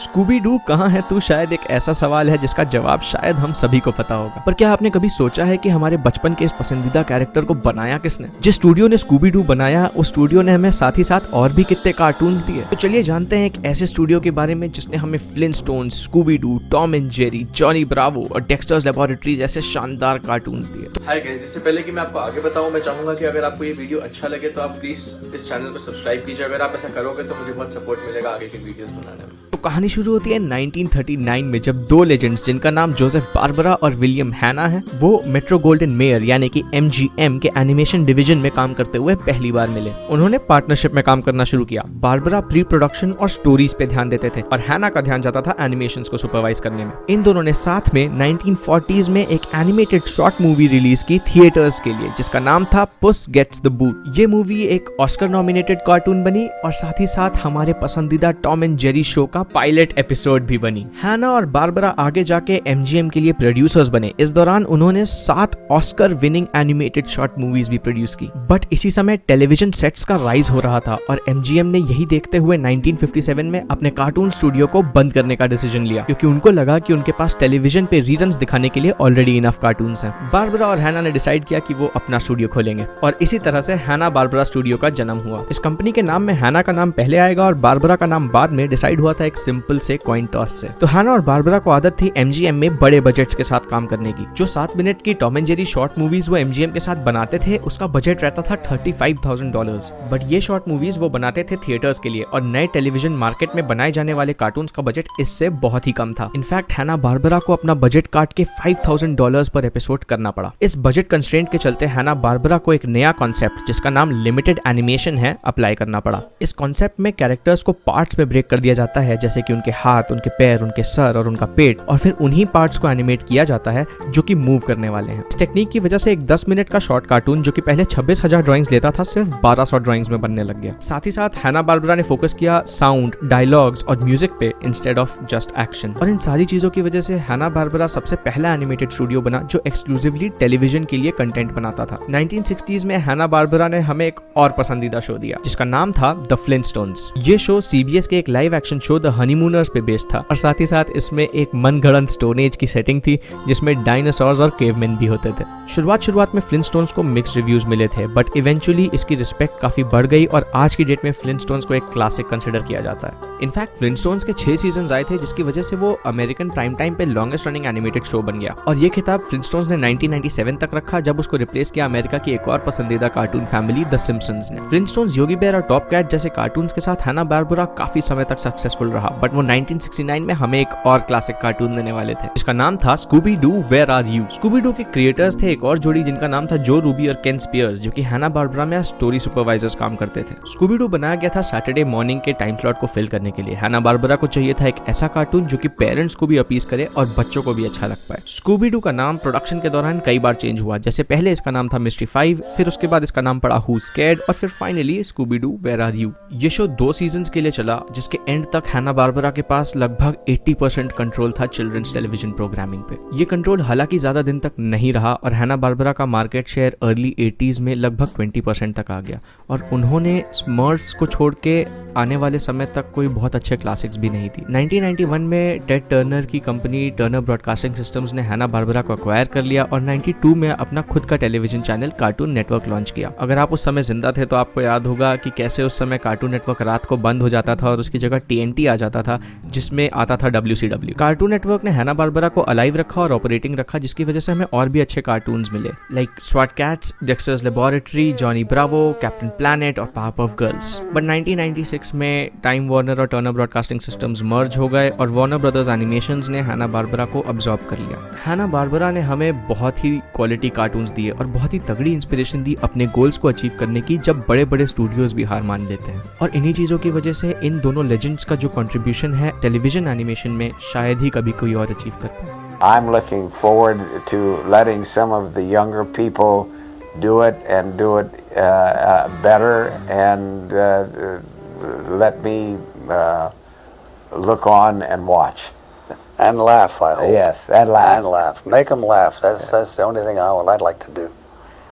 Scooby Doo कहाँ है तू शायद एक ऐसा सवाल है जिसका जवाब शायद हम सभी को पता होगा, पर क्या आपने कभी सोचा है कि हमारे बचपन के इस पसंदीदा कैरेक्टर को बनाया किसने? जिस स्टूडियो ने स्कूबी डू बनाया उस स्टूडियो ने हमें साथ ही साथ और भी कितने कार्टून्स दिए। तो चलिए जानते हैं एक ऐसे स्टूडियो के बारे में जिसने हमें Flintstones, Scooby Doo, Tom and Jerry, Johnny Bravo और डेक्स्टर्स लेबोरेटरी जैसे शानदार कार्टून्स दिए। हाय गाइस, इससे पहले कि मैं आपको आगे बताऊं, मैं चाहूंगा कि अगर आपको ये वीडियो अच्छा लगे तो आप प्लीज इस चैनल पर सब्सक्राइब कीजिए। अगर आप ऐसा करोगे तो मुझे बहुत सपोर्ट मिलेगा आगे की वीडियोस बनाने में। तो कहानी शुरू होती है 1939 में, जब दो लेजेंड्स जिनका नाम जोसेफ बारबरा और विलियम हैना है, वो मेट्रो गोल्डन मेयर यानी कि MGM के एनिमेशन डिवीजन में काम करते हुए पहली बार मिले। उन्होंने पार्टनरशिप में काम करना शुरू किया। बारबरा प्री प्रोडक्शन और स्टोरीज पे ध्यान देते थे और हैना का ध्यान जाता था एनिमेशंस को सुपरवाइज करने में। इन दोनों ने साथ में 1940s में एक एनिमेटेड शॉर्ट मूवी रिलीज की थिएटर्स के लिए, जिसका नाम था पुस गेट्स द बूट। ये मूवी एक ऑस्कर नॉमिनेटेड कार्टून बनी और साथ ही साथ हमारे पसंदीदा टॉम एंड जेरी शो का पायलट एपिसोड भी बनी। हैना और बारबरा आगे जाके MGM के लिए प्रोड्यूसर्स बने। इस दौरान उन्होंने 7 Oscar winning animated short movies भी प्रोड्यूस की। बट इसी समय टेलीविजन सेट्स का राइज हो रहा था और MGM ने यही देखते हुए 1957 में अपने कार्टून स्टूडियो को बंद करने का डिसीजन लिया, क्योंकि उनको लगा कि उनके पास टेलीविजन पे रीरन्स दिखाने के लिए ऑलरेडी इनफ कार्टून्स हैं। बारबरा और हैना ने डिसाइड किया कि वो अपना स्टूडियो खोलेंगे और इसी तरह से हैना बारबरा स्टूडियो का जन्म हुआ। इस कंपनी के नाम में हैना का नाम पहले आएगा और बारबरा का नाम बाद में डिसाइड हुआ था एक सिंपल से कॉइन टॉस से। तो हैना और बारबरा को आदत थी MGM में बड़े बजट्स के साथ काम करने की। जो 7 मिनट की Tom and Jerry short movies वो MGM के साथ बनाते थे उसका बजट रहता था $35,000। बट ये शॉर्ट मूवीज वो बनाते थे थिएटर्स के लिए और नए टेलीविजन मार्केट में बनाए जाने वाले कार्टून्स का बजट इससे बहुत ही कम था। इनफैक्ट हैना बारबरा को अपना बजट काट के $5,000 पर एपिसोड करना पड़ा। इस बजट कंस्ट्रेंट के चलते हैना बारबरा को एक नया कॉन्सेप्ट जिसका नाम लिमिटेड एनिमेशन है अप्लाई करना पड़ा। इस कॉन्सेप्ट में कैरेक्टर्स को पार्ट्स में ब्रेक कर दिया जाता है, जैसे कि उनके हाथ, उनके पैर, उनके सर और उनका पेट, और फिर उन्हीं पार्ट्स को एनिमेट किया जाता है जो कि मूव करने वाले हैं। इस टेक्निक की वजह से एक 10 मिनट का शॉर्ट कार्टून जो कि पहले 26,000 ड्राइंग्स लेता था सिर्फ 1200 ड्राइंग्स में बनने लग गया। साथ ही साथ हैना बारबरा ने फोकस किया साउंड, डायलॉग्स और म्यूजिक पे इंस्टेड ऑफ जस्ट एक्शन। और इन सारी चीजों की वजह से हैना बारबरा सबसे पहला एनिमेटेड स्टूडियो बना जो एक्सक्लूसिवली टेलीविजन के लिए कंटेंट बनाता था। 1960s में हैना बारबरा ने हमें एक और पसंदीदा शो दिया जिसका नाम था द फ्लिंटस्टोन्स। ये शो CBS के एक live action show the honeymooners पे बेस्ड था और साथ ही साथ इसमें एक मनगढ़ंत स्टोन एज की सेटिंग थी जिसमें डायनासोर्स और केवमैन भी होते थे। शुरुआत में फ्लिंटस्टोन्स को मिक्स्ड रिव्यूज मिले थे, बट इवेंचुअली इसकी रिस्पेक्ट काफी बढ़ गई और आज की डेट में फ्लिंटस्टोन्स को एक क्लासिक कंसिडर किया जाता है। इनफैक्ट फ्लिंटस्टोन्स के 6 सीजन आए थे जिसकी वजह से वो अमेरिकन प्राइम टाइम पे लॉन्गेस्ट रनिंग एनिमेटेड शो बन गया और ये खिताब फ्लिंटस्टोन्स ने 1997 तक रखा, जब उसको रिप्लेस किया अमेरिका की एक और पसंदीदा कार्टून फैमिली द सिम्पसन्स ने। फ्लिंटस्टोन्स, योगी बेयर और टॉप कैट जैसे कार्टून्स के साथ हैना बारबरा काफी समय तक सक्सेसफुल रहा, बट वो 1969 में हमें एक और क्लासिक कार्टून देने वाले थे जिसका नाम था Scooby Doo where are you. Scooby Doo के क्रिएटर्स थे एक और जोड़ी जिनका नाम था जो रूबी और केन स्पियर्स, जो कि हैना बारबरा में स्टोरी सुपरवाइजर्स काम करते थे। स्कूबी डू बनाया गया था सैटरडे मॉर्निंग के टाइम स्लॉट को फिल करने के लिए। हैना बारबरा को चाहिए था एक ऐसा कार्टून जो कि पेरेंट्स को भी अपील करे और बच्चों को भी अच्छा लग पाए। स्कूबी डू का नाम प्रोडक्शन के दौरान कई बार चेंज हुआ, जैसे पहले इसका नाम था मिस्ट्री 5, फिर उसके बाद इसका नाम पड़ा हू स्कैर्ड और फिर finally Scooby Doo where are you. ये शो 2 सीजन के लिए चला जिसके एंड तक हैना बारबरा के पास लगभग 80% कंट्रोल था चिल्ड्रंस टेलीविजन प्रोग्रामिंग पे। ये कंट्रोल हालांकि ज्यादा दिन तक नहीं रहा और हैना बारबरा का मार्केट शेयर अर्ली 80s में लगभग 20% तक आ गया और उन्होंने स्मर्फ्स को छोड़ के आने वाले समय तक कोई बहुत अच्छे क्लासिक्स भी नहीं थी। 1991 में टेड टर्नर की कंपनी टर्नर ब्रॉडकास्टिंग सिस्टम्स ने हैना बारबरा को एक्वायर कर लिया और 92 में अपना खुद का television channel cartoon network launch किया। अगर आप उस समय जिंदा थे तो आपको याद होगा कि कैसे उस समय कार्टून नेटवर्क रात को बंद हो जाता था और उसकी जगह TNT आ जाता था जिसमें आता था WCW। कार्टून नेटवर्क ने हैना बारबरा को अलाइव रखा और ऑपरेटिंग रखा, जिसकी वजह से हमें और भी अच्छे कार्टून्स मिले, लाइक स्वैट Kats, Dexter's laboratory, Johnny Bravo, Captain Planet और पावरपफ गर्ल्स। बट 1996 में टाइम वार्नर और टर्नर ब्रॉडकास्टिंग सिस्टम्स मर्ज हो गए और वार्नर ब्रदर्स एनिमेशंस ने हैना बारबरा को अब्सॉर्ब कर लिया। हैना बारबरा ने हमें बहुत ही क्वालिटी कार्टून्स दिए और बहुत ही तगड़ी इंस्पिरेशन दी अपने गोल्स को अचीव करने की, जब बड़े बड़े स्टूडियोज भी हार मान लेते हैं। और इन्हीं चीजों की वजह से इन दोनों लेजेंड्स का जो कंट्रीब्यूशन है टेलीविजन एनिमेशन में शायद ही कभी कोई और अचीव कर पाए। I'm looking forward to letting some of the younger people do it and do it better and let me look on and watch. And laugh, I hope. Yes, and laugh. And laugh. Make them laugh. That's the only thing I'd like to do.